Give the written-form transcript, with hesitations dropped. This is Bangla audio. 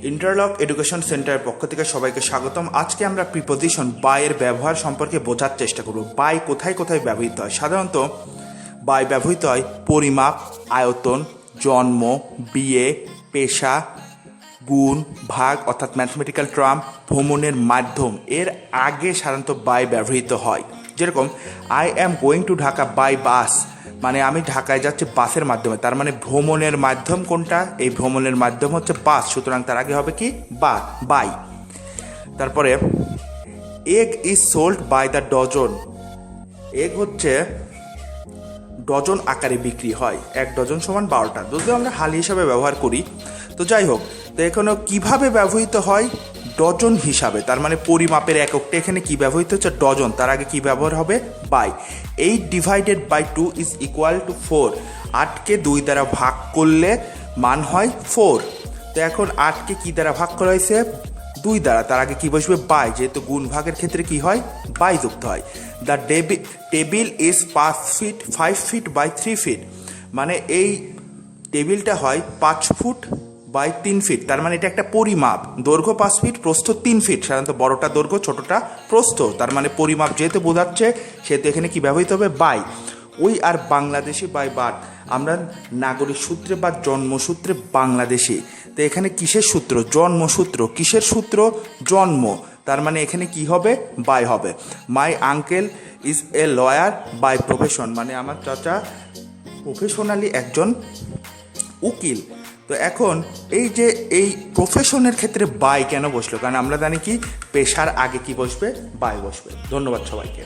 ইন্টারলক এডুকেশন সেন্টারের পক্ষ থেকে সবাইকে স্বাগতম। আজকে আমরা প্রিপোজিশন বাই এর ব্যবহার সম্পর্কে বোঝার চেষ্টা করব। বাই কোথায় কোথায় ব্যবহৃত হয়? সাধারণত বাই ব্যবহৃত হয় পরিমাপ, আয়তন, জন্ম, বিয়ে, পেশা, গুণ, ভাগ অর্থাৎ ম্যাথমেটিক্যাল টার্ম, ভ্রমণের মাধ্যম এর আগে সাধারণত বাই ব্যবহৃত হয়। যেরকম I am going to Dhaka by bus, মানে আমি ঢাকায় যাচ্ছি বাসের মাধ্যমে, তার মানে ভ্রমণের মাধ্যম কোনটা? এই ভ্রমণের মাধ্যম হচ্ছে বাস, সুতরাং তার আগে হবে কি? বাই। তারপরে egg is sold by the dozen, egg হচ্ছে ডজন আকারে বিক্রি হয়, 1 ডজন সমান 12টা, যদিও আমরা হালি হিসাবে ব্যবহার করি। তো যাই হোক, তো এখানে কিভাবে ব্যবহৃত হয়? ডজন হিসাবে, তার মানে পরিমাপের এককটা এখানে কি ব্যবহৃত হচ্ছে? ডজন, তার আগে কি ব্যবহার হবে? By. 8 divided by 2 is equal to 4, 8কে 2 দ্বারা ভাগ করলে মান হয় 4। তো এখন 8কে কি দ্বারা ভাগ করা হয়েছে? 2 দ্বারা, তার আগে কি বসবে? বাই, যেহেতু গুণ ভাগের ক্ষেত্রে কি হয়? বাই যুক্ত হয়। The table is 5 feet by 3 feet, মানে এই টেবিলটা হয় 5 ফুট বাই 3 ফিট, তার মানে এটা একটা পরিমাপ। দৈর্ঘ্য 5 ফিট, প্রস্থ 3 ফিট, সাধারণত বড়টা দৈর্ঘ্য ছোটটা প্রস্থ, তার মানে পরিমাপ যেহেতু বোঝাচ্ছে সেহেতু এখানে কি ব্যবহৃত হবে? বাই। ওই আর বাংলাদেশি বাই বার্থ, আমরা নাগরিক সূত্রে বা জন্মসূত্রে বাংলাদেশি, তো এখানে কিসের সূত্র? জন্মসূত্র। কিসের সূত্র? জন্ম, তার মানে এখানে কি হবে? বাই হবে। My uncle is a lawyer by profession, মানে আমার চাচা প্রফেশনালি একজন উকিল। তো এখন এই প্রফেশনের ক্ষেত্রে বাই কেন বসলো? কারণ আমরা জানি কি পেশার আগে কি বসবে? বাই বসবে। ধন্যবাদ সবাইকে।